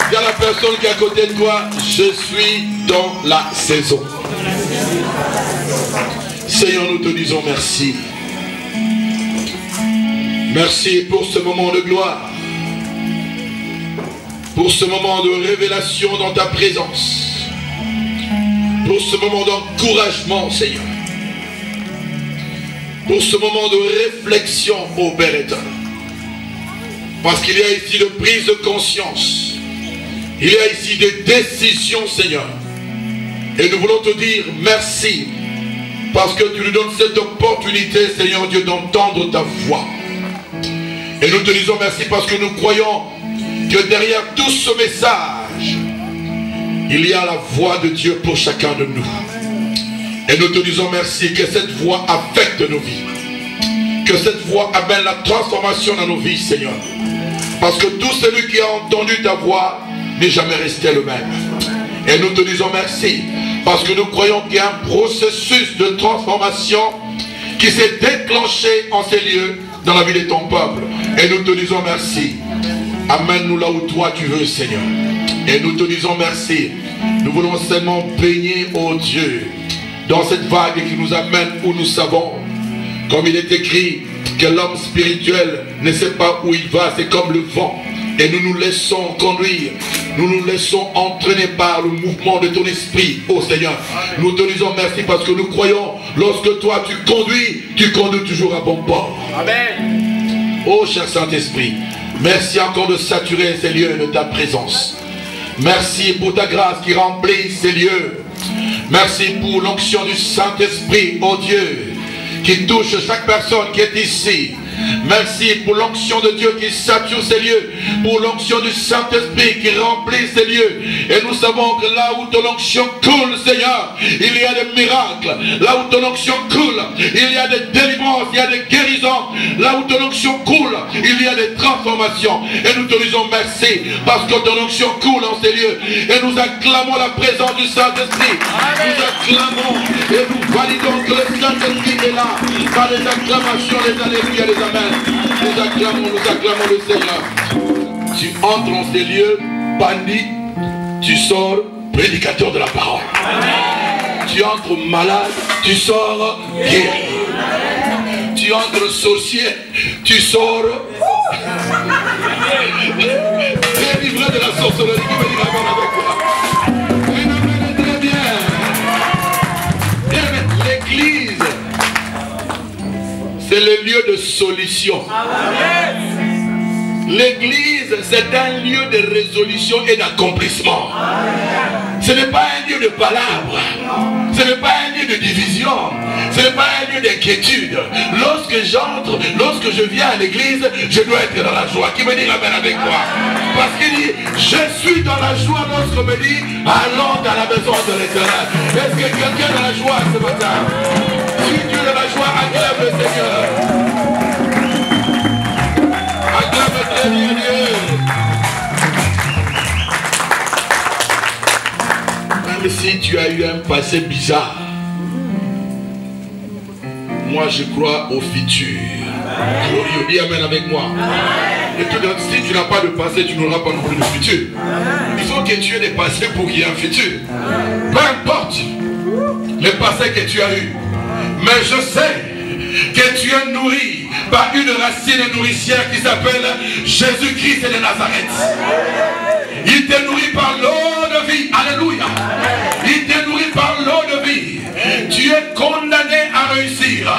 Dis à la personne qui est à côté de toi, je suis dans la saison. Seigneur, nous te disons merci. Merci pour ce moment de gloire. Pour ce moment de révélation dans ta présence. Pour ce moment d'encouragement, Seigneur. Pour ce moment de réflexion, ô Père éternel. Parce qu'il y a ici de prise de conscience. Il y a ici des décisions, Seigneur. Et nous voulons te dire merci. Parce que tu nous donnes cette opportunité, Seigneur Dieu, d'entendre ta voix. Et nous te disons merci parce que nous croyons que derrière tout ce message, il y a la voix de Dieu pour chacun de nous. Et nous te disons merci que cette voix affecte nos vies. Que cette voix amène la transformation dans nos vies, Seigneur. Parce que tout celui qui a entendu ta voix n'est jamais resté le même. Et nous te disons merci. Parce que nous croyons qu'il y a un processus de transformation qui s'est déclenché en ces lieux dans la vie de ton peuple. Et nous te disons merci. Amène-nous là où toi tu veux, Seigneur. Et nous te disons merci. Nous voulons seulement baigner, oh Dieu, dans cette vague qui nous amène où nous savons, comme il est écrit, que l'homme spirituel ne sait pas où il va, c'est comme le vent. Et nous nous laissons conduire, nous nous laissons entraîner par le mouvement de ton esprit, oh Seigneur. Nous te disons merci parce que nous croyons, lorsque toi tu conduis toujours à bon port. Amen. Oh cher Saint-Esprit, merci encore de saturer ces lieux de ta présence. Merci pour ta grâce qui remplit ces lieux. Merci pour l'onction du Saint-Esprit, oh Dieu, qui touche chaque personne qui est ici. Merci pour l'onction de Dieu qui sature ces lieux, pour l'onction du Saint-Esprit qui remplit ces lieux. Et nous savons que là où ton onction coule, Seigneur, il y a des miracles. Là où ton onction coule, il y a des délivrances, il y a des guérisons. Là où ton onction coule, il y a des transformations. Et nous te disons merci parce que ton onction coule en ces lieux. Et nous acclamons la présence du Saint-Esprit. Nous acclamons et nous validons que le Saint-Esprit est là par les acclamations, les alléluia, les amens. Nous acclamons le Seigneur. Tu entres en ces lieux, bandit, tu sors prédicateur de la parole. Amen. Tu entres malade, tu sors guéri. Tu entres sorcier, tu sors délivré de la sorcellerie. Qui veut dire amen avec toi? Amen, très bien. L'église, c'est le lieu de solution. L'église, c'est un lieu de résolution et d'accomplissement. Ce n'est pas un lieu de palabres. Ce n'est pas un lieu de division. Ce n'est pas un lieu d'inquiétude. Lorsque j'entre, lorsque je viens à l'église, je dois être dans la joie. Qui me dit amen avec moi? Parce qu'il dit, je suis dans la joie lorsqu'on me dit, allons dans la maison de l'Éternel. Est-ce que quelqu'un est dans la joie ce matin? Si tu es dans la joie, acclame le Seigneur. Acclame très bien Dieu. Même si tu as eu un passé bizarre, moi je crois au futur. Glorieux. Dis amen avec moi. Et si tu n'as pas de passé, tu n'auras pas non plus de futur. Il faut que tu aies des passés pour qu'il y ait un futur. Peu importe les passés que tu as eu. Mais je sais que tu es nourri par une racine nourricière qui s'appelle Jésus-Christ de Nazareth. Il t'est nourri par l'eau de vie. Alléluia. Il t'est nourri par l'eau de vie. Tu es condamné à réussir.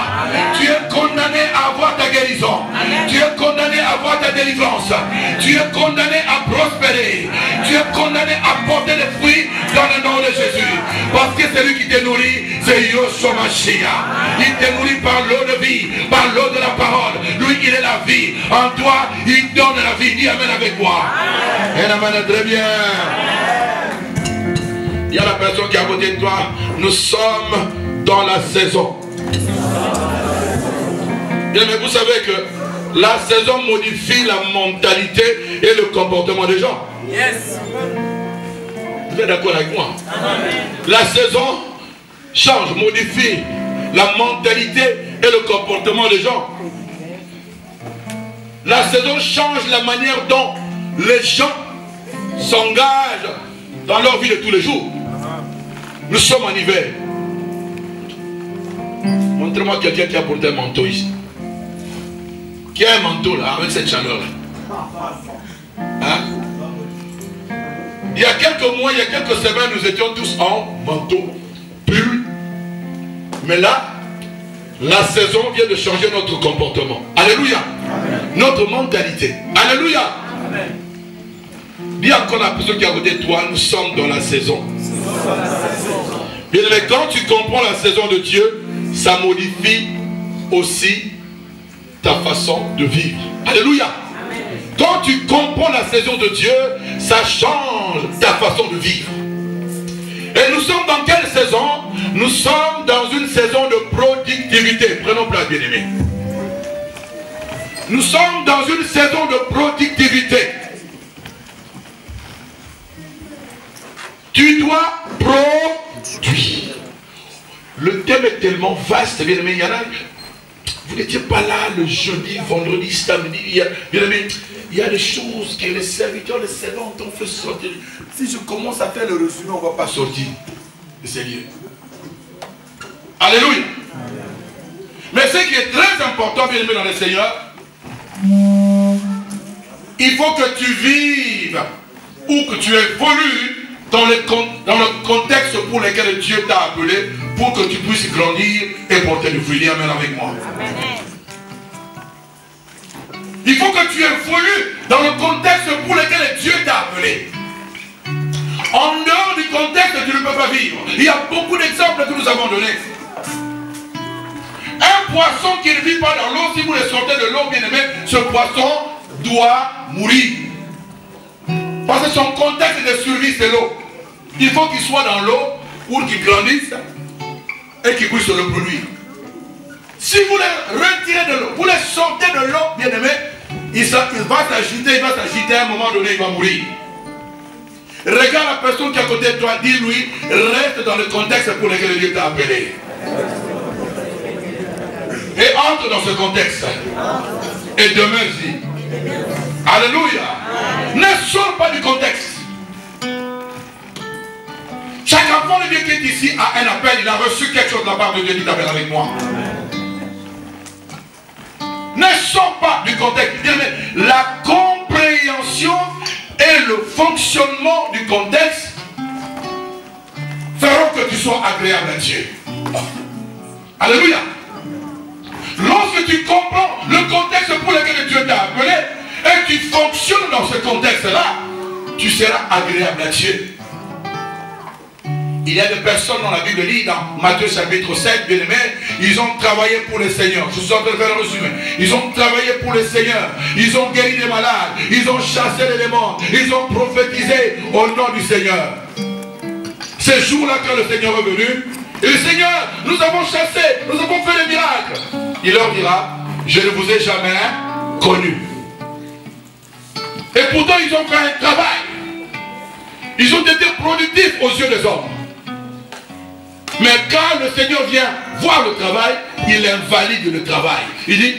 Tu es condamné à avoir ta guérison. Tu es condamné à avoir ta délivrance. Tu es condamné à prospérer. Tu es condamné à porter des fruits dans le nom de Jésus. Parce que celui qui te nourrit, c'est Yoshua Mashiach. Il te nourrit par l'eau de vie, par l'eau de la parole. Lui, il est la vie. En toi, il donne la vie. Dis amen avec moi. Et amen, très bien. Il y a la personne qui est à côté de toi. Nous sommes dans la saison. Bien, mais vous savez que la saison modifie la mentalité et le comportement des gens. Yes. Vous êtes d'accord avec moi? La saison change, modifie la mentalité et le comportement des gens. La saison change la manière dont les gens s'engagent dans leur vie de tous les jours. Nous sommes en hiver. Montrez-moi quelqu'un qui a porté un manteau ici. Qui a un manteau là, avec cette chaleur là. Hein? Il y a quelques mois, il y a quelques semaines, nous étions tous en manteau, pull. Mais là, la saison vient de changer notre comportement. Alléluia. Amen. Notre mentalité. Alléluia. Amen. Dis encore à la personne qui est à côté de toi, nous sommes dans la saison. Bien, mais quand tu comprends la saison de Dieu, ça modifie aussi ta façon de vivre. Alléluia. Amen. Quand tu comprends la saison de Dieu, ça change ta façon de vivre. Et nous sommes dans quelle saison? Nous sommes dans une saison de productivité. Prenons place, bien-aimés. Nous sommes dans une saison de productivité. Tu dois produire. Le thème est tellement vaste, bien-aimés. Il y en a, vous n'étiez pas là le jeudi, vendredi, samedi. Bien-aimés, il y a des choses que les serviteurs, les servantes ont fait sortir. Si je commence à faire le résumé, on ne va pas sortir de ces lieux. Alléluia. Mais ce qui est très important, bien aimé dans le Seigneur, il faut que tu vives ou que tu évolues dans le contexte pour lequel Dieu t'a appelé, pour que tu puisses grandir et porter du fruit. Amen avec moi. Amen. Il faut que tu évolues dans le contexte pour lequel Dieu t'a appelé. En dehors du contexte, tu ne peux pas vivre. Il y a beaucoup d'exemples que nous avons donnés. Un poisson qui ne vit pas dans l'eau, si vous le sortez de l'eau, bien aimé, ce poisson doit mourir. Parce que son contexte de survie, c'est l'eau. Il faut qu'il soit dans l'eau pour qu'il grandisse et qu'il puisse se reproduire. Si vous le retirez de l'eau, vous le sortez de l'eau, bien aimé, il va s'agiter, à un moment donné, il va mourir. Regarde la personne qui est à côté de toi, dis-lui, reste dans le contexte pour lequel Dieu t'a appelé. Et entre dans ce contexte. Et demeure-y. Alléluia. Ne sors pas du contexte. Chaque enfant de Dieu qui est ici a un appel, il a reçu quelque chose de la part de Dieu, dit appelle avec moi. Ne sors pas du contexte. La compréhension et le fonctionnement du contexte feront que tu sois agréable à Dieu. Alléluia. Lorsque tu comprends le contexte pour lequel Dieu t'a appelé et tu fonctionnes dans ce contexte-là, tu seras agréable à Dieu. Il y a des personnes dans la Bible dit, dans Matthieu chapitre 7, bien aimé, ils ont travaillé pour le Seigneur. Je suis en train de faire un résumé. Ils ont travaillé pour le Seigneur. Ils ont guéri des malades. Ils ont chassé les démons. Ils ont prophétisé au nom du Seigneur. Ces jours-là, quand le Seigneur est venu, et le Seigneur, nous avons chassé, nous avons fait des miracles. Il leur dira, je ne vous ai jamais connu. Et pourtant, ils ont fait un travail. Ils ont été productifs aux yeux des hommes. Mais quand le Seigneur vient voir le travail, il invalide le travail. Il dit,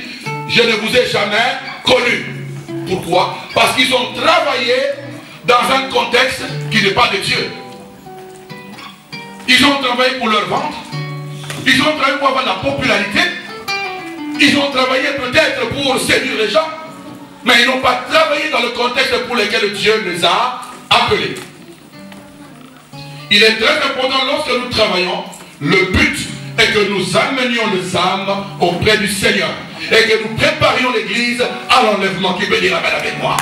je ne vous ai jamais connu. Pourquoi? Parce qu'ils ont travaillé dans un contexte qui n'est pas de Dieu. Ils ont travaillé pour leur ventre. Ils ont travaillé pour avoir la popularité. Ils ont travaillé peut-être pour séduire les gens. Mais ils n'ont pas travaillé dans le contexte pour lequel Dieu les a appelés. Il est très important lorsque nous travaillons, le but est que nous amenions les âmes auprès du Seigneur et que nous préparions l'église à l'enlèvement. Qui peut dire amen avec moi?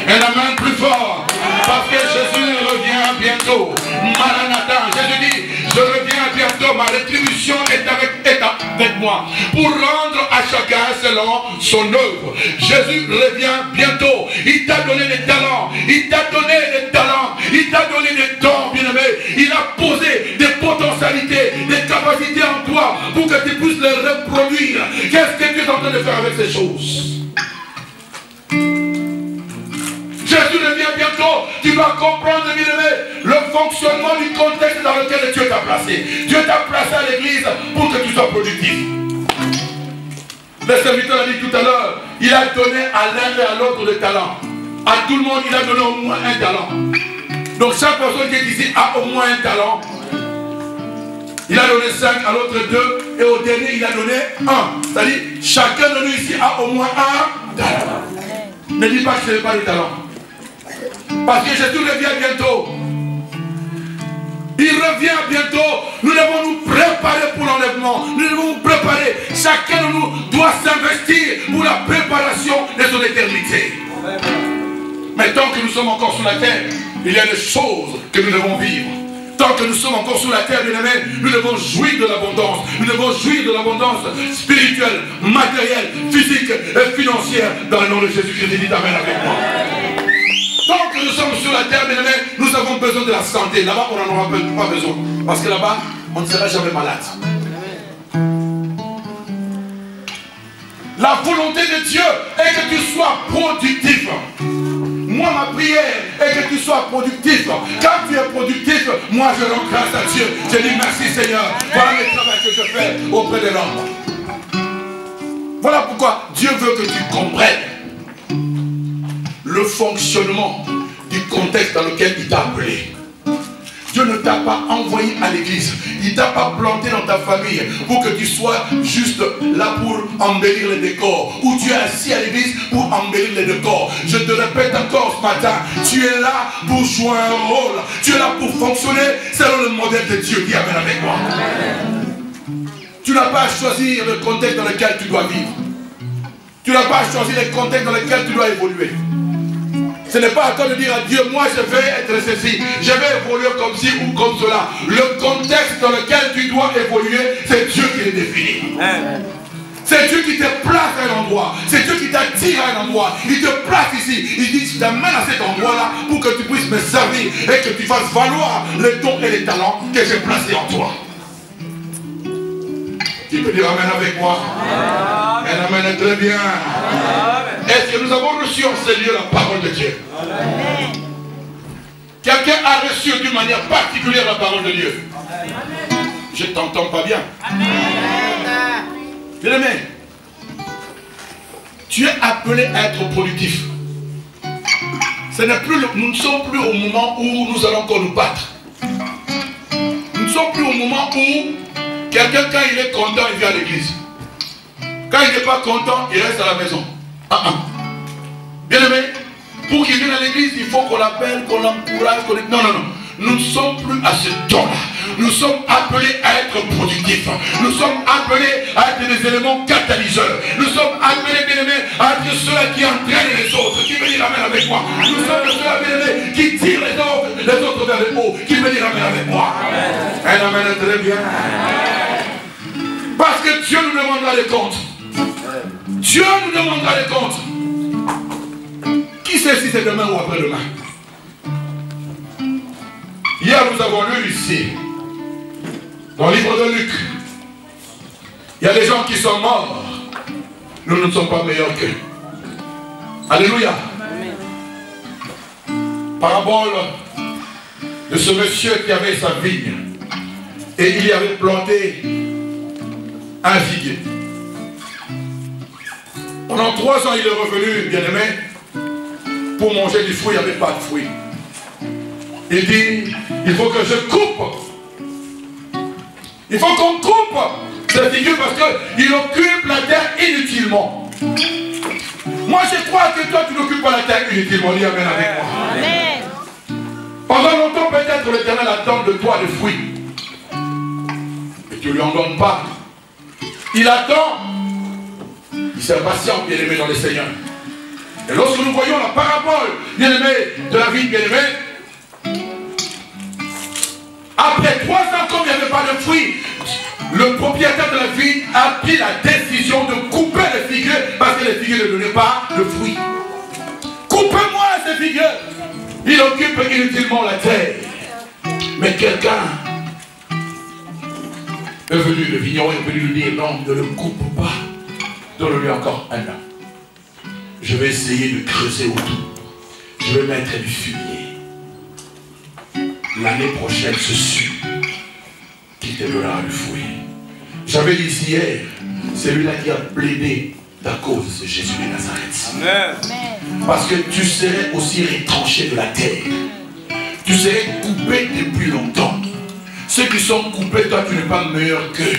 Un amen plus fort, parce que Jésus revient bientôt. Maranatha, Jésus dit, je reviens bientôt, ma rétribution est avec moi pour rendre à chacun selon son œuvre. Jésus revient bientôt. Il t'a donné des talents, il t'a donné des talents, il t'a donné des dons, bien aimé. Il a posé des potentialités, des capacités en toi pour que tu puisses les reproduire. Qu'est-ce que tu es en train de faire avec ces choses? Jésus revient bientôt. Tu dois comprendre, bien aimé, le fonctionnement du contexte dans lequel Dieu t'a placé. Dieu t'a placé à l'église pour que tu sois productif. Le serviteur a dit tout à l'heure, il a donné à l'un et à l'autre le talent. À tout le monde, il a donné au moins un talent. Donc chaque personne qui est ici a au moins un talent. Il a donné 5, à l'autre 2, et au dernier, il a donné 1. C'est-à-dire, chacun de nous ici a au moins un talent. Ne dis pas que ce n'est pas le talent. Parce que Jésus revient bientôt. Il revient bientôt. Nous devons nous préparer pour l'enlèvement. Nous devons nous préparer. Chacun de nous doit s'investir pour la préparation de son éternité. Mais tant que nous sommes encore sur la terre, il y a des choses que nous devons vivre. Tant que nous sommes encore sur la terre, bien-aimés, nous devons jouir de l'abondance. Nous devons jouir de l'abondance spirituelle, matérielle, physique et financière. Dans le nom de Jésus-Christ, dites Amen avec moi. Tant que nous sommes sur la terre, bien-aimés, nous avons besoin de la santé. Là-bas, on n'en aura pas besoin. Parce que là-bas, on ne sera jamais malade. La volonté de Dieu est que tu sois productif. Moi, ma prière est que tu sois productif. Quand tu es productif, moi je rends grâce à Dieu. Je dis merci Seigneur. Voilà le travail que je fais auprès de l'homme. Voilà pourquoi Dieu veut que tu comprennes le fonctionnement du contexte dans lequel il t'a appelé. Dieu ne t'a pas envoyé à l'église. Il ne t'a pas planté dans ta famille pour que tu sois juste là pour embellir les décors. Ou tu es assis à l'église pour embellir les décors. Je te répète encore ce matin, tu es là pour jouer un rôle. Tu es là pour fonctionner selon le modèle de Dieu qui amène avec moi. Tu n'as pas à choisir le contexte dans lequel tu dois vivre. Tu n'as pas à choisir le contexte dans lequel tu dois évoluer. Ce n'est pas à toi de dire à Dieu, moi je vais être ceci, je vais évoluer comme ci ou comme cela. Le contexte dans lequel tu dois évoluer, c'est Dieu qui le définit. C'est Dieu qui te place à un endroit. C'est Dieu qui t'attire à un endroit. Il te place ici. Il dit, je t'amène à cet endroit-là pour que tu puisses me servir et que tu fasses valoir les dons et les talents que j'ai placés en toi. Tu peux dire Amen avec moi? Amen, amen, très bien. Est-ce que nous avons reçu en ce lieu la parole de Dieu? Quelqu'un a reçu d'une manière particulière la parole de Dieu? Je ne t'entends pas bien. Bien-aimé, tu es appelé à être productif. Nous ne sommes plus au moment où nous allons encore nous battre. Nous ne sommes plus au moment où quelqu'un, quand il est content, il vient à l'église. Quand il n'est pas content, il reste à la maison. Bien-aimé, pour qu'il vienne à l'église, il faut qu'on l'appelle, qu'on l'encourage, Non, non, non. Nous ne sommes plus à ce temps-là. Nous sommes appelés à être productifs. Nous sommes appelés à être des éléments catalyseurs. Nous sommes appelés, bien-aimés, à être ceux qui entraînent les autres. Qui veut dire Amen avec moi? Nous sommes ceux, bien-aimés, qui tirent les autres vers le haut. Qui veut dire Amen avec moi? Amen, amen, très bien. Parce que Dieu nous demandera des comptes. Dieu nous demandera des comptes. Qui sait si c'est demain ou après-demain? Hier, nous avons lu ici, dans le livre de Luc, il y a des gens qui sont morts. Nous ne sommes pas meilleurs qu'eux. Alléluia. Parabole de ce monsieur qui avait sa vigne et il y avait planté un figuier. Pendant 3 ans, il est revenu, bien-aimé, pour manger du fruit, il n'y avait pas de fruit. Il dit, il faut que je coupe. Il faut qu'on coupe ce figuier parce qu'il occupe la terre inutilement. Moi, je crois que toi, tu n'occupes pas la terre inutilement. Dis Amen avec moi. Amen. Pendant longtemps, peut-être l'Éternel attend de toi le fruit. Et tu ne lui en donnes pas. Il attend. Il s'est patient, bien-aimé dans le Seigneur. Et lorsque nous voyons la parabole, bien-aimé, de la vie, bien-aimé, après 3 ans, comme il n'y avait pas de fruits, le propriétaire de la vigne a pris la décision de couper les figuiers parce que les figuiers ne donnaient pas de fruits. Coupez-moi ces figuiers. Il occupe inutilement la terre. Mais quelqu'un est venu, le vigneron est venu lui dire non, ne le coupe pas. Donne-lui encore 1 an. Je vais essayer de creuser autour. Je vais mettre du fumier. L'année prochaine, ce sûr qui te donnera le fruit. J'avais dit hier, celui-là qui a plaidé à cause de Jésus de Nazareth. Amen. Parce que tu serais aussi retranché de la terre. Tu serais coupé depuis longtemps. Ceux qui sont coupés, toi tu n'es pas meilleur qu'eux.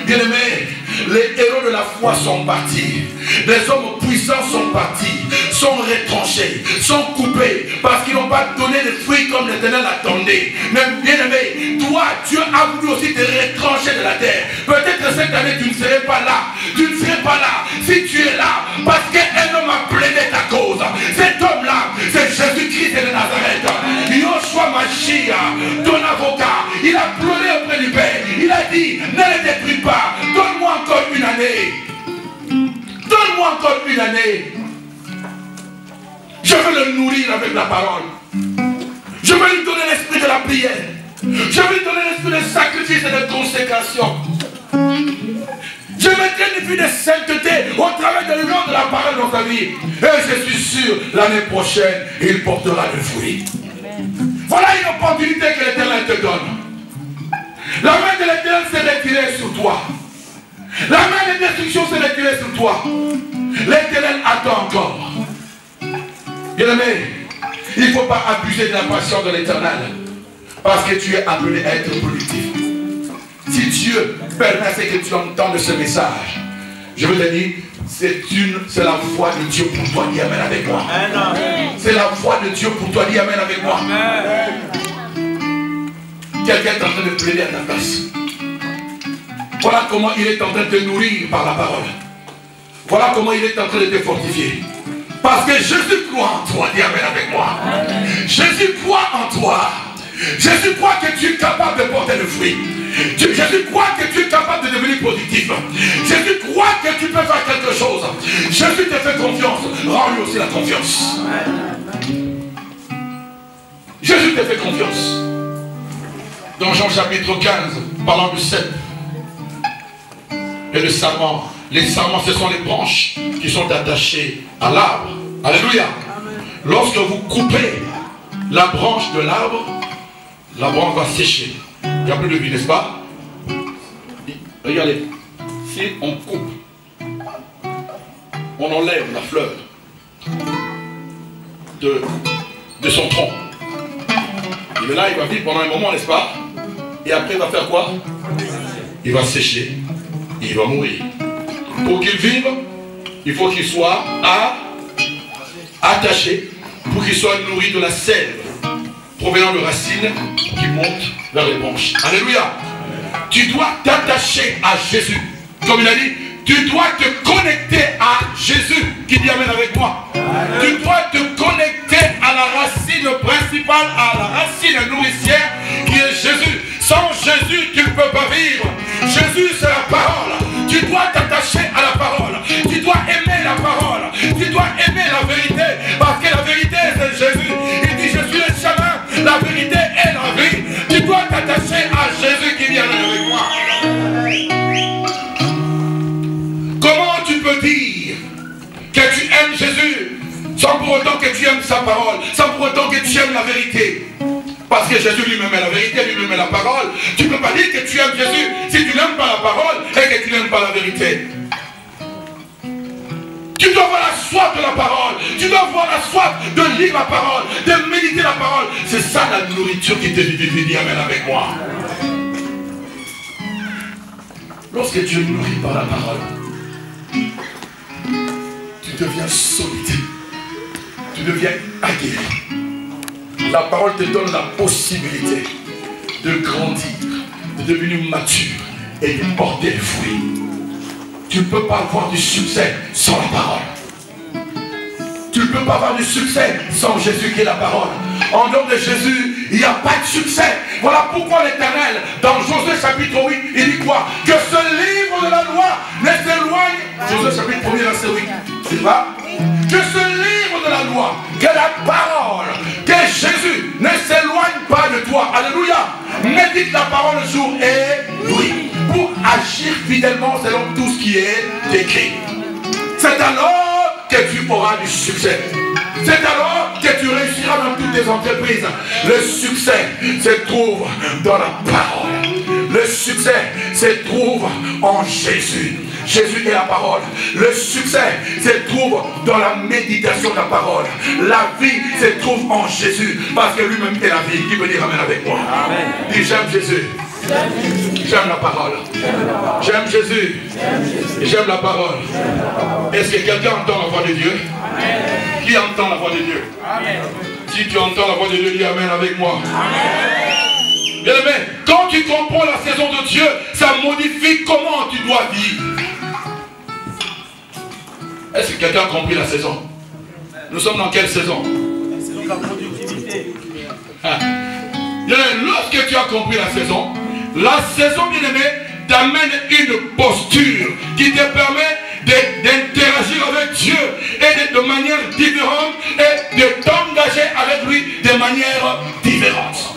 Bien-aimés, les héros de la foi sont partis. Les hommes puissants sont partis, sont retranchés, sont coupés parce qu'ils n'ont pas donné les fruits comme l'Éternel attendait. Mais bien-aimé, toi, Dieu a voulu aussi te retrancher de la terre. Peut-être cette année tu ne serais pas là. Tu ne serais pas là si tu es là parce qu'un homme a plaidé ta cause. Cet homme-là, c'est Jésus-Christ de Nazareth. Yoshua Mashiach, ton avocat, il a pleuré auprès du Père. Il a dit, ne les détruis pas, donne-moi encore une année. Donne-moi encore une année. Je veux le nourrir avec la parole. Je veux lui donner l'esprit de la prière. Je veux lui donner l'esprit de sacrifice et de consécration. Je mettrai une vie de sainteté au travers de l'union de la parole dans ta vie. Et je suis sûr, l'année prochaine, il portera le fruit. Voilà une opportunité que l'Éternel te donne. La main de l'Éternel s'est retirée sur toi. La main de destruction s'est retirée sur toi. L'Éternel attend encore. Bien-aimé, il ne faut pas abuser de la patience de l'Éternel. Parce que tu es appelé à être productif. Si Dieu permet à ce que tu entendes ce message, je veux te dire, c'est la foi de Dieu pour toi. Dis amen avec moi. C'est la foi de Dieu pour toi. Dis amen avec moi. Quelqu'un est en train de plaider à ta place. Voilà comment il est en train de te nourrir par la parole. Voilà comment il est en train de te fortifier. Parce que Jésus croit en toi. Dis amen avec moi. Jésus croit en toi. Jésus croit que tu es capable de porter le fruit. Jésus croit que tu es capable de devenir positif. Jésus croit que tu peux faire quelque chose. Jésus te fait confiance. Rends-lui aussi la confiance. Jésus te fait confiance. Dans Jean chapitre 15, parlant du cep et le sarment. Les sarments, ce sont les branches qui sont attachées à l'arbre. Alléluia. Lorsque vous coupez la branche de l'arbre, la branche va sécher. Il n'y a plus de vie, n'est-ce pas? Regardez, si on coupe, on enlève la fleur de son tronc. Et là, il va vivre pendant un moment, n'est-ce pas? Et après, il va faire quoi? Il va sécher. Et il va mourir. Pour qu'il vive, il faut qu'il soit attaché, pour qu'il soit nourri de la sève provenant de racines qui montent vers les branches. Alléluia. Tu dois t'attacher à Jésus. Comme il a dit, tu dois te connecter à Jésus. Qui dit amen avec moi? Tu dois te connecter à la racine principale, à la racine nourricière qui est Jésus. Sans Jésus, tu ne peux pas vivre. Jésus, c'est la parole. Tu dois t'attacher à la parole. Tu dois aimer la parole. Tu dois aimer la vérité. Parce que la vérité, c'est Jésus. Il dit, je suis le chemin, la vérité et la vie. Tu dois t'attacher à Jésus qui vient avec moi. Comment tu peux dire que tu aimes Jésus sans pour autant que tu aimes sa parole, sans pour autant que tu aimes la vérité? Parce que Jésus lui-même est la vérité, lui-même est la parole. Tu ne peux pas dire que tu aimes Jésus si tu n'aimes pas la parole et que tu n'aimes pas la vérité. Tu dois avoir la soif de la parole. Tu dois avoir la soif de lire la parole, de méditer la parole. C'est ça la nourriture qui te vivifie. Dis amen avec moi. Lorsque tu es nourri par la parole, tu deviens solide. Tu deviens aguerri. La parole te donne la possibilité de grandir, de devenir mature et de porter le fruit. Tu ne peux pas avoir du succès sans la parole. Tu ne peux pas avoir du succès sans Jésus qui est la parole. En dehors de Jésus, il n'y a pas de succès. Voilà pourquoi l'Éternel, dans Josué chapitre 8, il dit quoi? Que ce livre de la loi ne s'éloigne. Josué chapitre 1, verset 8. C'est vrai? Que ce livre de la loi, que la parole, que Jésus ne s'éloigne pas de toi. Alléluia. Médite la parole jour et nuit pour agir fidèlement selon tout ce qui est écrit. C'est alors que tu auras du succès. C'est alors que tu réussiras dans toutes tes entreprises. Le succès se trouve dans la parole. Le succès se trouve en Jésus. Jésus est la parole. Le succès se trouve dans la méditation de la parole. La vie se trouve en Jésus, parce que lui-même est la vie. Qui veut dire amen avec moi? Amen. Dis j'aime Jésus. J'aime la parole. J'aime Jésus. J'aime la parole. Est-ce que quelqu'un entend la voix de Dieu? Amen. Qui entend la voix de Dieu? Amen. Si tu entends la voix de Dieu, dis amen avec moi. Amen. Bien aimé, quand tu comprends la saison de Dieu, ça modifie comment tu dois vivre. Est-ce que quelqu'un a compris la saison? Nous sommes dans quelle saison? La saison de la productivité. Lorsque tu as compris la saison, bien aimé, t'amène une posture qui te permet d'interagir avec Dieu et de manière différente et de t'engager avec lui de manière différente.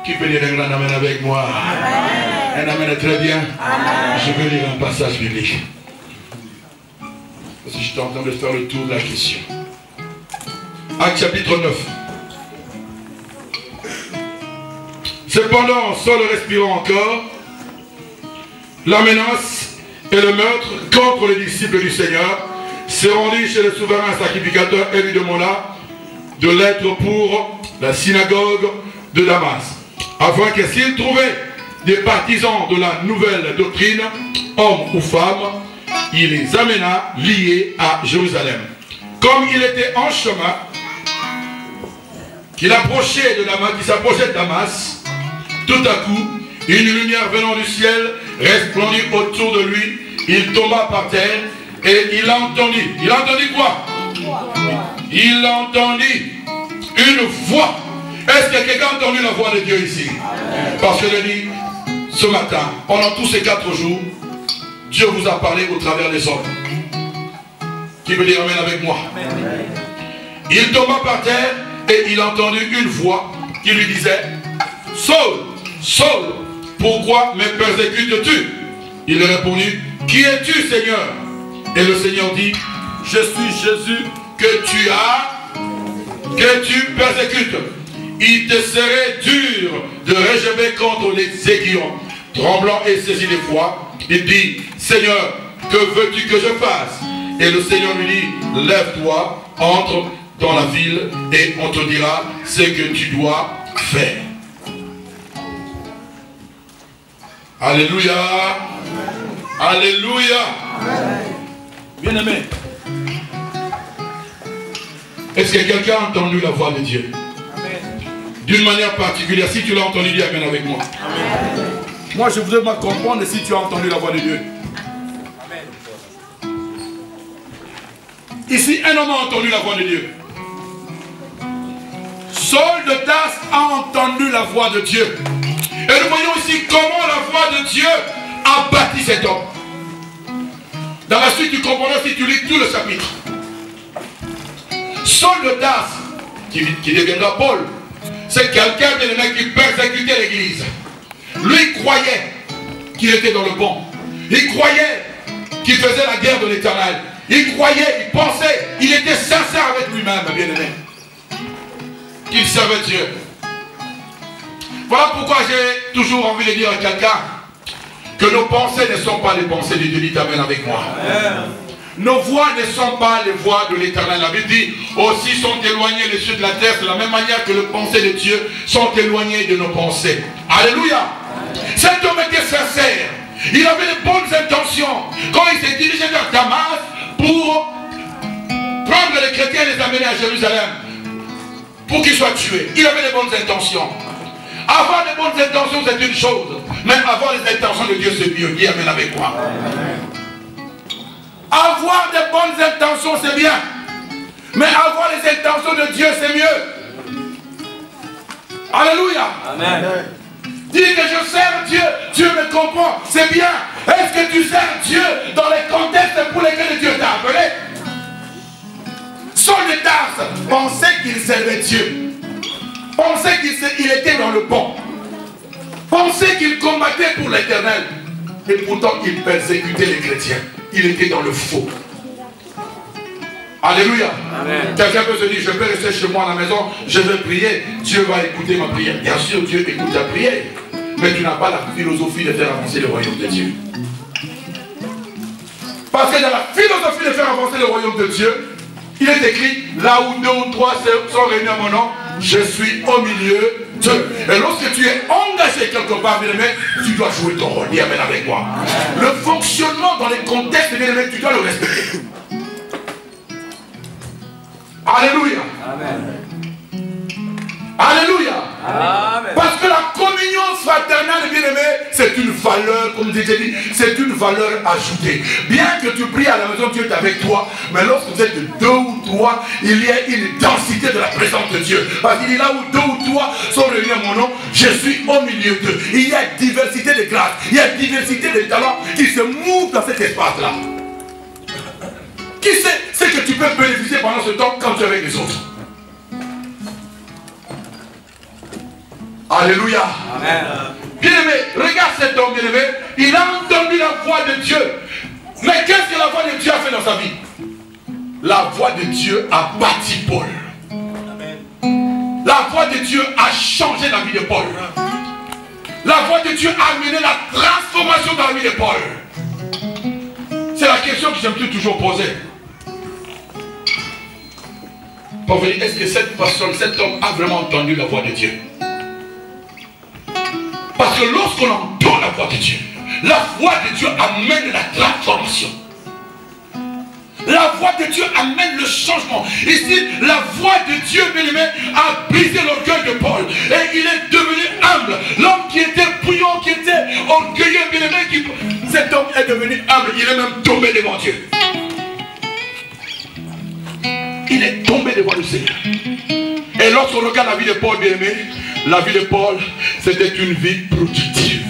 Qui peut dire un grand amen avec moi? Amen. Un amen très bien. Amen. Je vais lire un passage biblique. Parce que je suis en train de faire le tour de la question. Actes chapitre 9. Cependant, Saul respirant encore, la menace et le meurtre contre les disciples du Seigneur se rendit chez le souverain sacrificateur et lui demanda de l'être pour la synagogue de Damas, afin que s'il trouvait des partisans de la nouvelle doctrine, hommes ou femmes, il les amena liés à Jérusalem. Comme il était en chemin, qu'il s'approchait de Damas, tout à coup, une lumière venant du ciel resplendit autour de lui. Il tomba par terre et il entendit. Il entendit quoi? Il entendit une voix. Est-ce que quelqu'un a entendu la voix de Dieu ici? Parce que je dis, ce matin, pendant tous ces 4 jours, Dieu vous a parlé au travers des hommes. Qui veut dire amen avec moi? Il tomba par terre et il entendit une voix qui lui disait, Saul, Saul, pourquoi me persécutes-tu? Il répondit, qui es-tu, Seigneur? Et le Seigneur dit, je suis Jésus que tu persécutes. Il te serait dur de régeber contre les aiguillons. Tremblant et saisi d'effroi, il dit, Seigneur, que veux-tu que je fasse? Et le Seigneur lui dit, lève-toi, entre dans la ville et on te dira ce que tu dois faire. Alléluia. Alléluia. Bien aimé. Est-ce que quelqu'un a entendu la voix de Dieu? D'une manière particulière, si tu l'as entendu, dis amen avec moi. Amen. Moi, je voudrais me comprendre si tu as entendu la voix de Dieu. Amen. Ici, un homme a entendu la voix de Dieu. Saul de Tarse a entendu la voix de Dieu. Et nous voyons ici comment la voix de Dieu a bâti cet homme. Dans la suite, tu comprendras si tu lis tout le chapitre. Saul de Tarse, qui deviendra Paul, c'est quelqu'un qui persécutait l'église. Lui, il croyait qu'il était dans le bon. Il croyait qu'il faisait la guerre de l'Éternel. Il croyait, il pensait, il était sincère avec lui-même, bien aimé. Qu'il servait Dieu. Voilà pourquoi j'ai toujours envie de dire à quelqu'un que nos pensées ne sont pas les pensées de Dieu. Dites amen avec moi. Amen. Nos voix ne sont pas les voix de l'Éternel. La Bible dit, aussi sont éloignés les cieux de la terre, de la même manière que les pensées de Dieu sont éloignées de nos pensées. Alléluia. Cet homme était sincère. Il avait de bonnes intentions. Quand il s'est dirigé vers Damas pour prendre les chrétiens et les amener à Jérusalem, pour qu'ils soient tués, il avait de bonnes intentions. Avoir de bonnes intentions, c'est une chose. Mais avoir les intentions de Dieu, c'est mieux. Dis amen avec moi. Avoir de bonnes intentions, c'est bien. Mais avoir les intentions de Dieu, c'est mieux. Alléluia. Amen. Dis que je sers Dieu, Dieu me comprend, c'est bien. Est-ce que tu sers Dieu dans les contextes pour lesquels Dieu t'a appelé? Saul de Tarse pensait qu'il servait Dieu. Pensait qu'il était dans le bon. Pensait qu'il combattait pour l'Éternel. Et pourtant, il persécutait les chrétiens. Il était dans le faux. Alléluia. Quelqu'un peut se dire, je peux rester chez moi à la maison, je vais prier, Dieu va écouter ma prière. Bien sûr, Dieu écoute ta prière. mais tu n'as pas la philosophie de faire avancer le royaume de Dieu. Parce que dans la philosophie de faire avancer le royaume de Dieu, il est écrit, là où 2 ou 3 sont réunis à mon nom, je suis au milieu d'eux. Et lorsque tu es engagé quelque part, bien aimé, tu dois jouer ton rôle. Dis amen avec moi. Le fonctionnement dans les contextes, bien aimé, tu dois le respecter. Alléluia. Amen. Alléluia. Amen. Parce que la communion fraternelle, bien aimé, c'est une valeur, comme j'ai dit, c'est une valeur ajoutée. Bien que tu pries à la maison, Dieu est avec toi, mais lorsque vous êtes 2 ou 3, il y a une densité de la présence de Dieu. Parce qu'il est là où 2 ou 3 sont réunis à mon nom, je suis au milieu d'eux. Il y a diversité de grâces, il y a diversité de talents qui se mouvent dans cet espace-là. Qui sait ce que tu peux bénéficier pendant ce temps quand tu es avec les autres? Alléluia. Amen. Bien-aimé, regarde cet homme, bien-aimé. Il a entendu la voix de Dieu. Mais qu'est-ce que la voix de Dieu a fait dans sa vie? La voix de Dieu a bâti Paul. Amen. La voix de Dieu a changé la vie de Paul. La voix de Dieu a amené la transformation dans la vie de Paul. C'est la question que j'aime toujours poser. Est-ce que cette personne, cet homme a vraiment entendu la voix de Dieu? Parce que lorsqu'on entend la voix de Dieu, la voix de Dieu amène la transformation. La voix de Dieu amène le changement. Ici, la voix de Dieu, bien-aimé, a brisé l'orgueil de Paul. Et il est devenu humble. L'homme qui était bouillant, qui était orgueilleux, bien-aimé, cet homme est devenu humble. Il est même tombé devant Dieu. Il est tombé devant le Seigneur. Et lorsqu'on regarde la vie de Paul, bien-aimé, la vie de Paul, c'était une vie productive.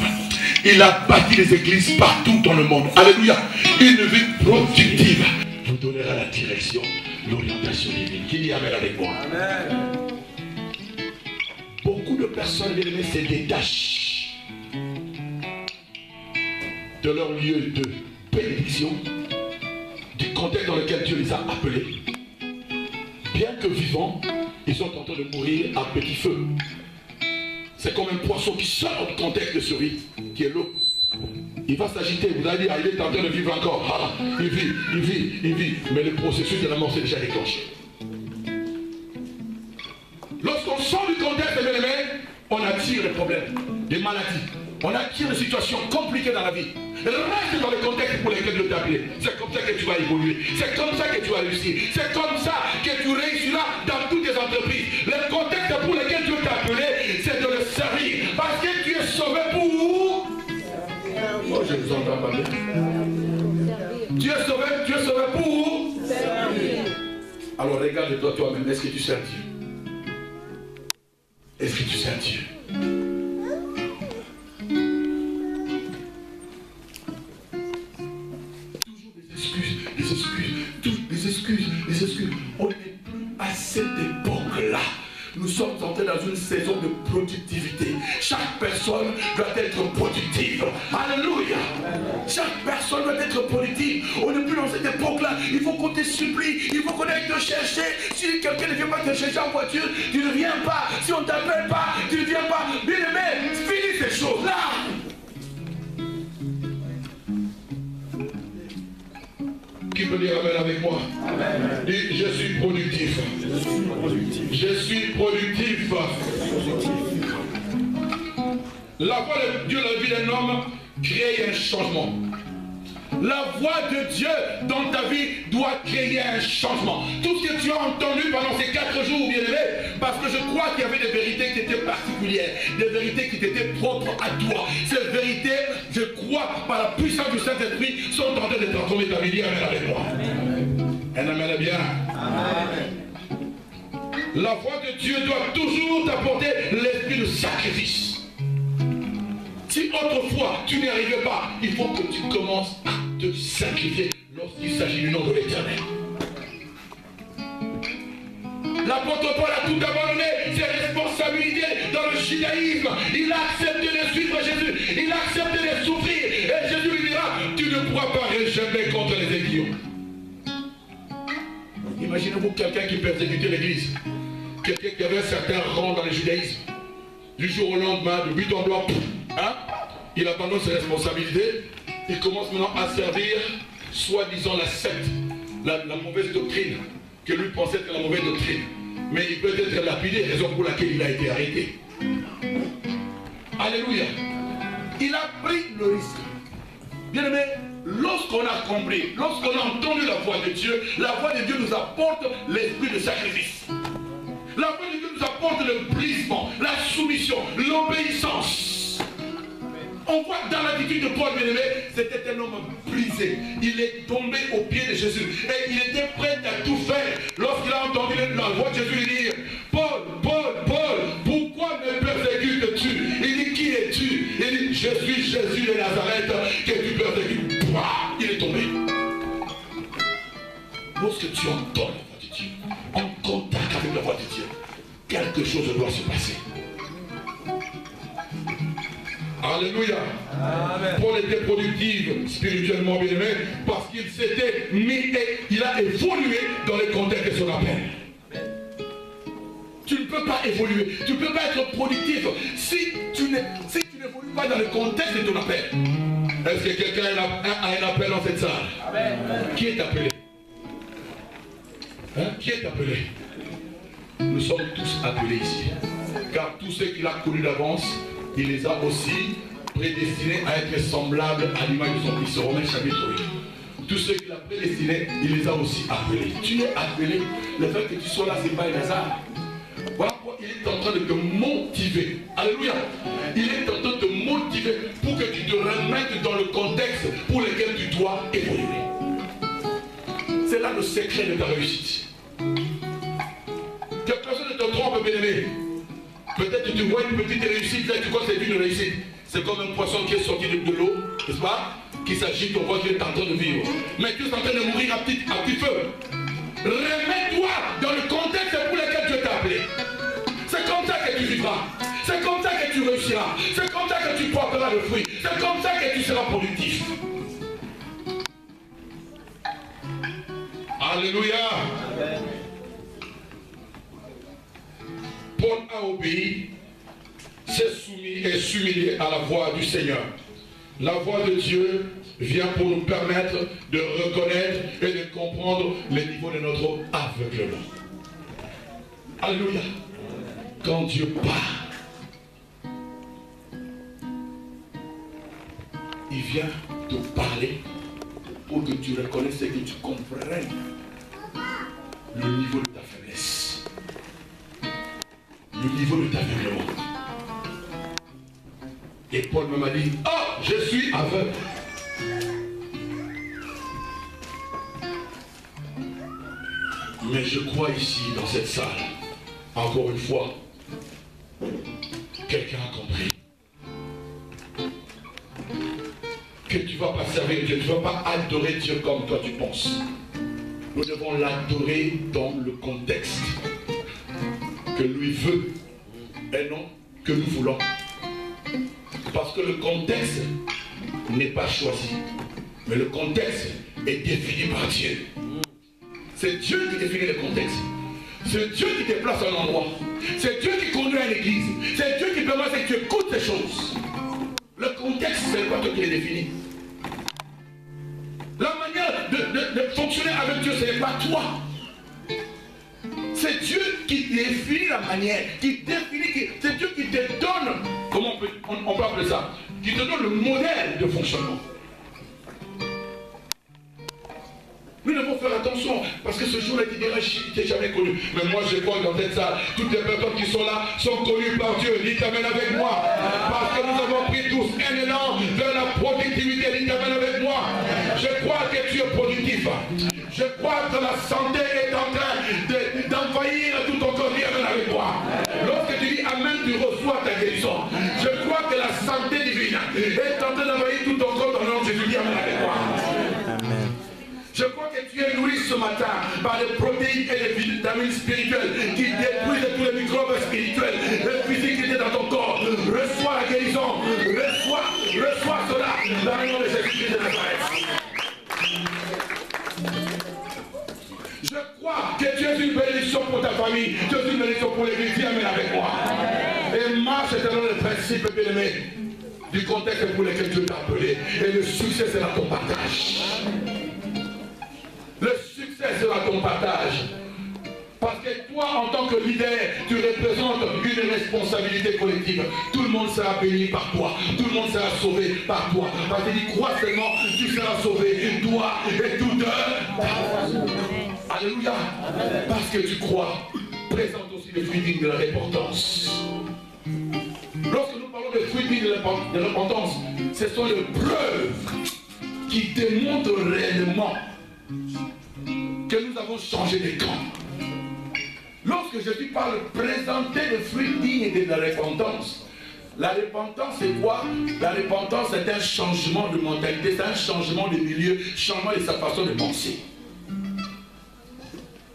Il a bâti des églises partout dans le monde. Alléluia. Une vie productive. Vous donnera la direction, l'orientation divine. Qui dit amen avec moi? Amen. Beaucoup de personnes, bien-aimées, se détachent de leur lieu de bénédiction, du contexte dans lequel Dieu les a appelés. Bien que vivants, ils sont en train de mourir à petit feu. C'est comme un poisson qui sort du contexte de survie, qui est l'eau. Il va s'agiter, vous allez dire, il est en train de vivre encore. Ah, il vit. Mais le processus de la mort s'est déjà déclenché. Lorsqu'on sort du contexte, on attire les problèmes, des maladies. On attire des situations compliquées dans la vie. Reste dans le contexte pour lesquels Dieu t'a appelé. C'est comme ça que tu vas évoluer. C'est comme ça que tu vas réussir. C'est comme ça que tu réussiras dans toutes tes entreprises. Le contexte pour lequel Dieu t'a appelé, c'est de le servir. Parce que tu es sauvé pour... Oh, je vous entends pas bien. Tu es sauvé pour... servir. Alors regarde-toi toi-même. Est-ce que tu sers Dieu? Est-ce que tu sers Dieu? Des excuses. On n'est plus à cette époque-là. Nous sommes entrés dans une saison de productivité. Chaque personne doit être productive. Alléluia. Chaque personne doit être productive. On n'est plus dans cette époque-là. Il faut qu'on te supplie. Il faut qu'on aille te chercher. Si quelqu'un ne vient pas te chercher en voiture, tu ne viens pas. Si on ne t'appelle pas, tu ne viens pas. Bien aimé, finis ces choses-là. Qui peut dire amen avec moi? Amen. Dis, je suis productif. Je suis productif. La voix de Dieu dans la vie d'un homme crée un changement. La voix de Dieu dans ta vie doit créer un changement. Tout ce que tu as entendu pendant ces 4 jours, bien-aimé, parce que je crois qu'il y avait des vérités qui étaient particulières, des vérités qui étaient propres à toi. Ces vérités, je crois, par la puissance du Saint-Esprit, sont en train de transformer ta vie. Amen avec moi. Un amen bien. Amen. La voix de Dieu doit toujours t'apporter l'esprit de sacrifice. Si autrefois tu n'y arrivais pas, il faut que tu commences à te sacrifier lorsqu'il s'agit du nom de l'Éternel. L'apôtre Paul a tout abandonné, ses responsabilités dans le judaïsme. Il a accepté de suivre Jésus, il a accepté de souffrir. Et Jésus lui dira, tu ne pourras pas jamais contre les aiguillons. Imaginez-vous quelqu'un qui persécutait l'église, quelqu'un qui avait un certain rang dans le judaïsme. Du jour au lendemain, de but en blanc, Hein? Il abandonne ses responsabilités. Il commence maintenant à servir, soi-disant, la secte, la mauvaise doctrine, que lui pensait être la mauvaise doctrine. Mais il peut être lapidé, raison pour laquelle il a été arrêté. Alléluia. Il a pris le risque. Bien aimé, lorsqu'on a compris, lorsqu'on a entendu la voix de Dieu nous apporte l'esprit de sacrifice. La voix de Dieu nous apporte le brisement, la soumission, l'obéissance. On voit dans l'attitude de Paul, bien aimé, c'était un homme brisé. Il est tombé aux pieds de Jésus. Et il était prêt à tout faire. Lorsqu'il a entendu la voix de Jésus lui dire, Paul, Paul, Paul, pourquoi me persécutes-tu? Il dit, qui es-tu? Il dit, je suis Jésus de Nazareth que tu persécutes. Il est tombé. Lorsque tu entends la voix de Dieu, en contact avec la voix de Dieu, quelque chose doit se passer. Alléluia. Amen. Paul était productif spirituellement, bien aimé, parce qu'il s'était mis et il a évolué dans le contexte de son appel. Tu ne peux pas évoluer, tu ne peux pas être productif si tu n'évolues pas dans le contexte de ton appel. Est-ce que quelqu'un a un appel dans cette salle? Amen. Qui est appelé? Hein? Qui est appelé? Nous sommes tous appelés ici. Car tous ceux qu'il a connus d'avance, il les a aussi prédestinés à être semblables à l'image de son Fils. Romains chapitre 8. Tous ceux qu'il a prédestinés, il les a aussi appelés. Tu es appelé. Le fait que tu sois là, ce n'est pas un hasard. Voilà pourquoi il est en train de te motiver. Alléluia. Il est en train de te motiver pour que tu te remettes dans le contexte pour lequel tu dois évoluer. C'est là le secret de ta réussite. Que personne ne te trompe, bien-aimé. Peut-être que tu vois une petite réussite, là tu crois que c'est une réussite. C'est comme un poisson qui est sorti de l'eau, n'est-ce pas? Qui s'agite, on voit qu'il est en train de vivre. Mais tu es en train de mourir à petit feu. Remets-toi dans le contexte pour lequel tu es appelé. C'est comme ça que tu vivras. C'est comme ça que tu réussiras. C'est comme ça que tu porteras le fruit. C'est comme ça que tu seras productif. Alléluia. Amen. Paul a obéi, s'est soumis et s'humilié à la voix du Seigneur. La voix de Dieu vient pour nous permettre de reconnaître et de comprendre le niveau de notre aveuglement. Alléluia. Quand Dieu parle, il vient te parler pour que tu reconnaisses et que tu comprennes le niveau de ta faiblesse. Le niveau de ta aveuglement. Et Paul m'a dit, oh, je suis aveugle. Mais je crois ici, dans cette salle, encore une fois, quelqu'un a compris que tu ne vas pas servir Dieu, tu ne vas pas adorer Dieu comme toi tu penses. Nous devons l'adorer dans le contexte que lui veut et non que nous voulons. Parce que le contexte n'est pas choisi, mais le contexte est défini par Dieu. C'est Dieu qui définit le contexte. C'est Dieu qui te place à un endroit. C'est Dieu qui conduit à l'église. C'est Dieu qui permet que tu écoutes ces choses. Le contexte, c'est pas toi qui le définit. La manière de fonctionner avec Dieu, ce n'est pas toi. C'est Dieu qui définit la manière, qui définit, c'est Dieu qui te donne, comment on peut appeler ça, qui te donne le modèle de fonctionnement. Nous devons faire attention, parce que ce jour-là, il dira, je t'ai jamais connu. Mais moi, je crois que dans cette salle, toutes les personnes qui sont là sont connues par Dieu. Dis t'amène avec moi. Parce que nous avons pris tous un élan vers la productivité. Dis t'amène avec moi. Je crois que tu es productif. Je crois que la santé est en train d'envahir tout ton corps. Dis amène avec moi. Lorsque tu dis amen, tu reçois ta guérison. Je crois que la santé divine est en train d'envahir tout ton corps dans le nom de Jésus. Dis amène avec moi. Amen. Je crois que tu es nourri ce matin par les protéines et les vitamines spirituelles qui détruisent tous les microbes spirituels et physiques qui étaient dans ton corps. Reçois la guérison. Reçois cela dans le nom de Jésus de Nazareth. Je crois que tu es une bénédiction pour ta famille. Tu es une bénédiction pour l'église. Viens avec moi. Et marche selon le principe bien-aimé. du contexte pour lequel Dieu t'a appelé. Et le succès sera ton partage. Le succès sera ton partage. Parce que toi, en tant que leader, tu représentes une responsabilité collective. Tout le monde sera béni par toi. Tout le monde sera sauvé par toi. Parce qu'il dit, crois seulement, tu seras sauvé, toi et toute. Alléluia. Parce que tu crois, présente aussi le fruit digne de la repentance. Lorsque nous parlons de fruits dignes de la repentance, ce sont les preuves qui démontrent réellement que nous avons changé de camp. Lorsque Jésus parle de présenter le fruit digne de la repentance, la repentance c'est quoi? La repentance c'est un changement de mentalité, c'est un changement de milieu, changement de sa façon de penser.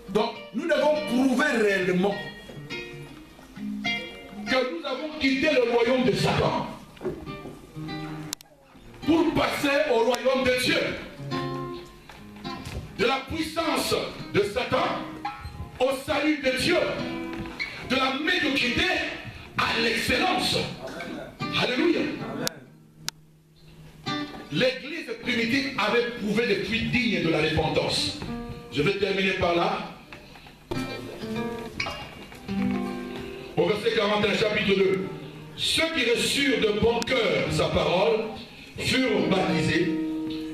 Donc nous devons prouver réellement que nous avons quitté le royaume de Satan pour passer au royaume de Dieu. De la puissance de Satan au salut de Dieu, de la médiocrité à l'excellence. Alléluia. L'église primitive avait prouvé des fruits dignes de la repentance. Je vais terminer par là. Au verset 41, chapitre 2. Ceux qui reçurent de bon cœur sa parole furent baptisés.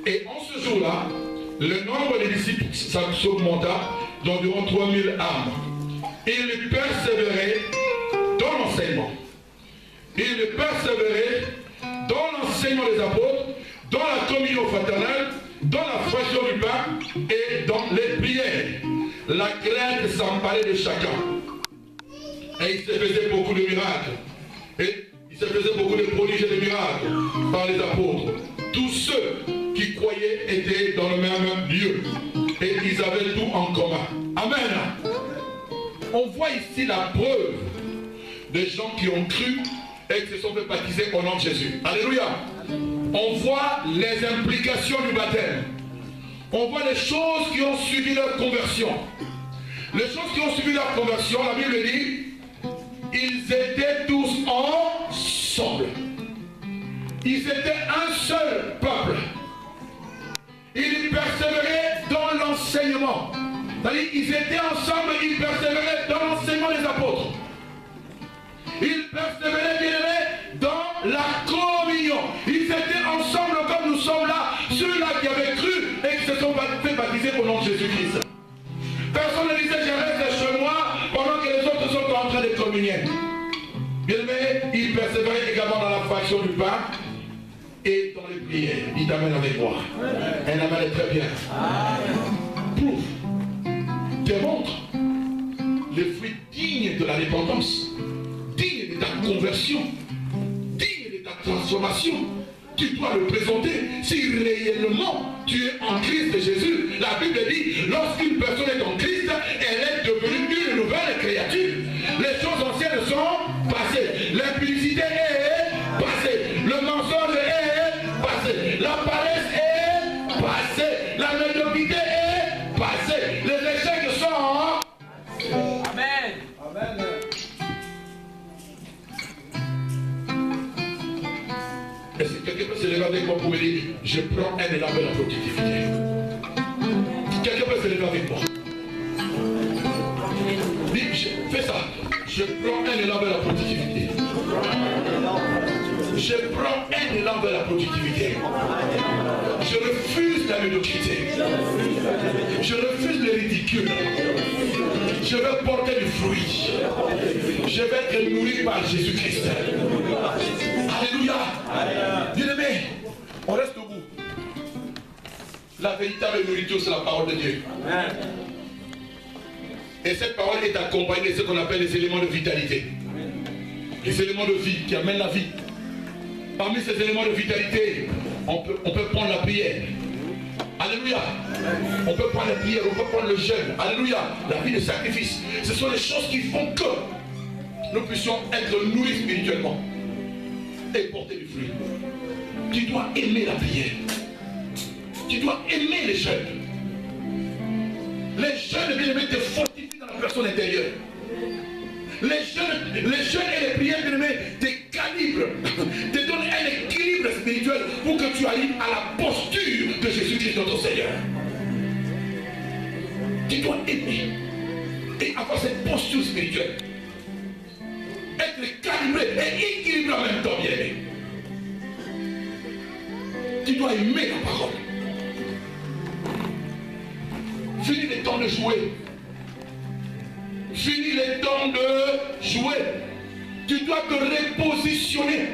Et en ce jour-là, le nombre des disciples s'augmenta d'environ 3000 âmes. Ils persévéraient dans l'enseignement. Ils persévéraient dans l'enseignement des apôtres, dans la communion fraternelle, dans la fraction du pain et dans les prières. La crainte s'emparait de chacun. Et il se faisait beaucoup de miracles. Et il se faisait beaucoup de prodiges et de miracles par les apôtres. Tous ceux qui croyaient étaient dans le même lieu. Et ils avaient tout en commun. Amen. On voit ici la preuve des gens qui ont cru et qui se sont fait baptiser au nom de Jésus. Alléluia. On voit les implications du baptême. On voit les choses qui ont suivi leur conversion. Les choses qui ont suivi leur conversion, la Bible dit, ils étaient tous ensemble. Ils étaient un seul peuple. Ils persévéraient dans l'enseignement. C'est-à-dire, ils étaient ensemble, ils persévéraient dans l'enseignement des apôtres. Ils persévéraient, bien aimés, dans la communion. Ils étaient ensemble comme nous sommes là, ceux-là qui avaient cru et qui se sont fait baptiser au nom de Jésus-Christ. Personne ne disait, je reste chez moi pendant que les autres sont en train de communier. Bien aimés, ils persévéraient également dans la fraction du pain et dans les prières. Il t'amène avec moi. Un amen est très bien. Prouve, démontre les fruits dignes de la repentance, dignes de ta conversion, dignes de ta transformation. Tu dois le présenter. Si réellement tu es en Christ Jésus, la Bible dit, lorsqu'une personne est en Christ, elle est devenue une nouvelle créature. Les choses anciennes sont passées. L'impudicité est passée. Le mensonge est passé. La paresse est passée. La médiocrité est passée. Les échecs sont... Amen. Amen. Est-ce que quelqu'un peut se lever avec moi pour me dire, je prends un élan vers la productivité? Quelqu'un peut se lever avec moi? Dis, fais ça. Je prends un élan vers la productivité. Je prends un élan vers la productivité. Je refuse la médiocrité. Je refuse le ridicule. Je vais porter du fruit. Je vais être nourri par Jésus-Christ. Alléluia. Bien-aimé, on reste au bout. La véritable nourriture, c'est la parole de Dieu. Et cette parole est accompagnée de ce qu'on appelle les éléments de vitalité. Les éléments de vie qui amènent la vie. Parmi ces éléments de vitalité, on peut prendre la prière. Alléluia. On peut prendre la prière, on peut prendre le jeûne. Alléluia. La vie de sacrifice. Ce sont les choses qui font que nous puissions être nourris spirituellement et porter du fruit. Tu dois aimer la prière. Tu dois aimer les jeûnes. Les jeûnes, bien aimés, te fortifient dans la personne intérieure. Les jeûnes et les prières, bien aimés, te qualifient calibre, te donne un équilibre spirituel pour que tu arrives à la posture de Jésus-Christ notre Seigneur. Tu dois aimer et avoir cette posture spirituelle. Être calibré et équilibré en même temps, bien aimé. Tu dois aimer la parole. Fini les temps de jouer. Fini les temps de jouer. Tu dois te repositionner.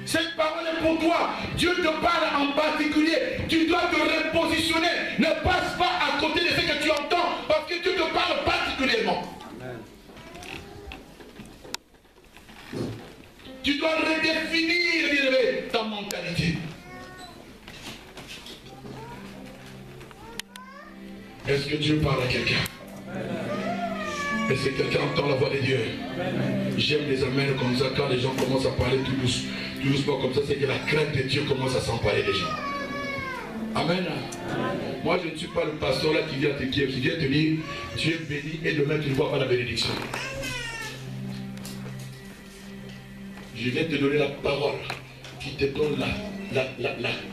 Cette parole est pour toi. Dieu te parle en particulier. Tu dois te repositionner. Ne passe pas à côté de ce que tu entends parce que Dieu te parle particulièrement. Amen. Tu dois redéfinir ta mentalité. Est-ce que Dieu parle à quelqu'un? Est-ce que quelqu'un entend la voix de Dieu? J'aime les amens comme ça quand les gens commencent à parler tout doucement comme ça, c'est que la crainte de Dieu commence à s'emparer des gens. Amen. Moi je ne suis pas le pasteur là qui vient te dire tu es béni et demain tu ne vois pas la bénédiction. Je viens te donner la parole qui te donne la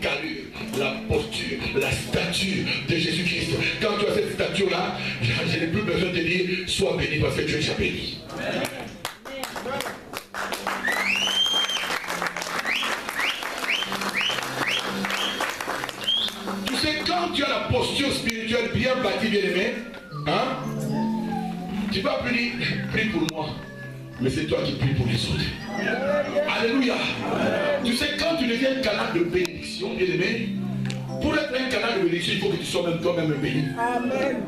carrure, la posture, la stature de Jésus-Christ. Quand tu as cette stature-là, je n'ai plus besoin de te dire sois béni parce que tu es déjà béni. Amen. Tu sais, quand tu as la posture spirituelle bien bâtie, bien aimé, hein, tu vas plus dire prie pour moi. Mais c'est toi qui pries pour les autres. Alléluia. Tu sais, quand tu deviens un canal de bénédiction, bien aimé, pour être un canal de bénédiction, il faut que tu sois même toi-même béni. Amen.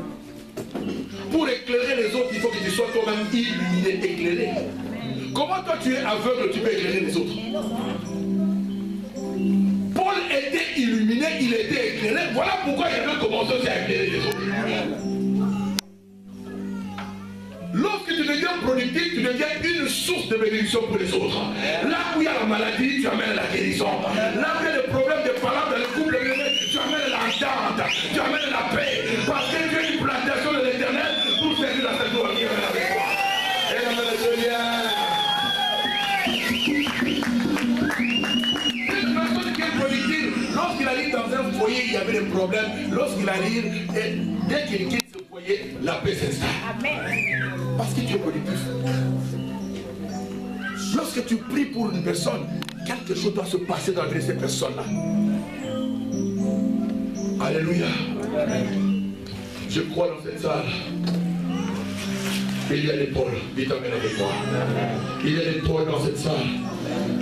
Pour éclairer les autres, il faut que tu sois toi-même illuminé, éclairé. Comment toi tu es aveugle, tu peux éclairer les autres? Paul était illuminé, il était éclairé. Voilà pourquoi il avait commencé aussi à éclairer les autres. Lorsque tu deviens productif, tu deviens une source de bénédiction pour les autres. Là où il y a la maladie, tu amènes la guérison. Là où il y a des problèmes de parole dans le couple, tu amènes l'entente, tu amènes la paix. Parce que tu es une plantation de l'Éternel pour servir la sainte gloire qui est avec toi. Et la une personne qui est productive, lorsqu'il arrive dans un foyer, il y avait des problèmes. Lorsqu'il arrive, et dès qu'il quitte ce foyer, la paix s'installe. Amen. Parce que tu es productif. Lorsque tu pries pour une personne, quelque chose doit se passer dans cette personne-là. Alléluia. Je crois dans cette salle. Il y a des pôles. Dites amen avec moi. Il y a des pôles dans cette salle.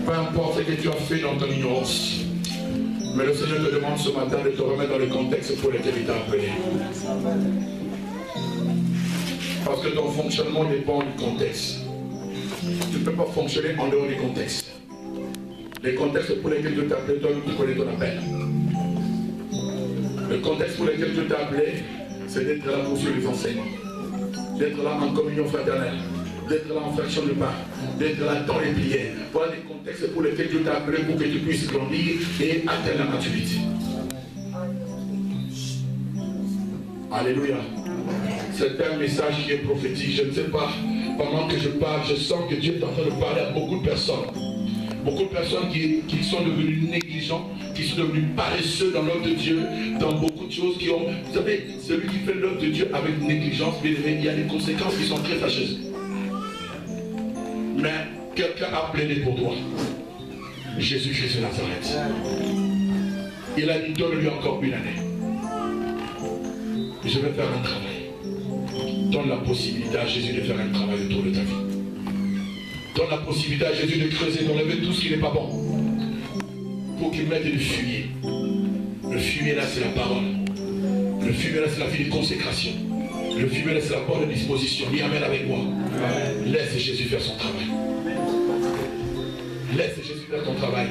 Peu importe ce que tu as fait dans ton ignorance. Mais le Seigneur te demande ce matin de te remettre dans le contexte pour lequel il t'a appelé. Parce que ton fonctionnement dépend du contexte. Tu ne peux pas fonctionner en dehors du contexte. Les contextes pour lesquels Dieu t'a appelé, toi, tu connais ton appel. Le contexte pour lequel Dieu t'a appelé, c'est d'être là pour suivre les enseignements. D'être là en communion fraternelle. D'être là en fraction de pain. D'être là dans les prières. Voilà les contextes pour lesquels Dieu t'a appelé pour que tu puisses grandir et atteindre la maturité. Alléluia. C'est un message qui est prophétique. Je ne sais pas, pendant que je parle, je sens que Dieu est en train de parler à beaucoup de personnes. Beaucoup de personnes qui sont devenues négligents, qui sont devenus paresseux dans l'œuvre de Dieu, dans beaucoup de choses qui ont... Vous savez, celui qui fait l'œuvre de Dieu avec négligence, bien aimé, il y a des conséquences qui sont très fâcheuses. Mais quelqu'un a plaidé pour toi. Jésus-Christ de Nazareth. Il a dit, donne-lui encore une année. Je vais faire un travail. Donne la possibilité à Jésus de faire un travail autour de ta vie. Donne la possibilité à Jésus de creuser, d'enlever tout ce qui n'est pas bon. Pour qu'il mette du fumier. Le fumier là, c'est la parole. Le fumier là, c'est la vie de consécration. Le fumier là, c'est la bonne disposition. Dis amen avec moi. Laisse Jésus faire son travail. Laisse Jésus faire ton travail.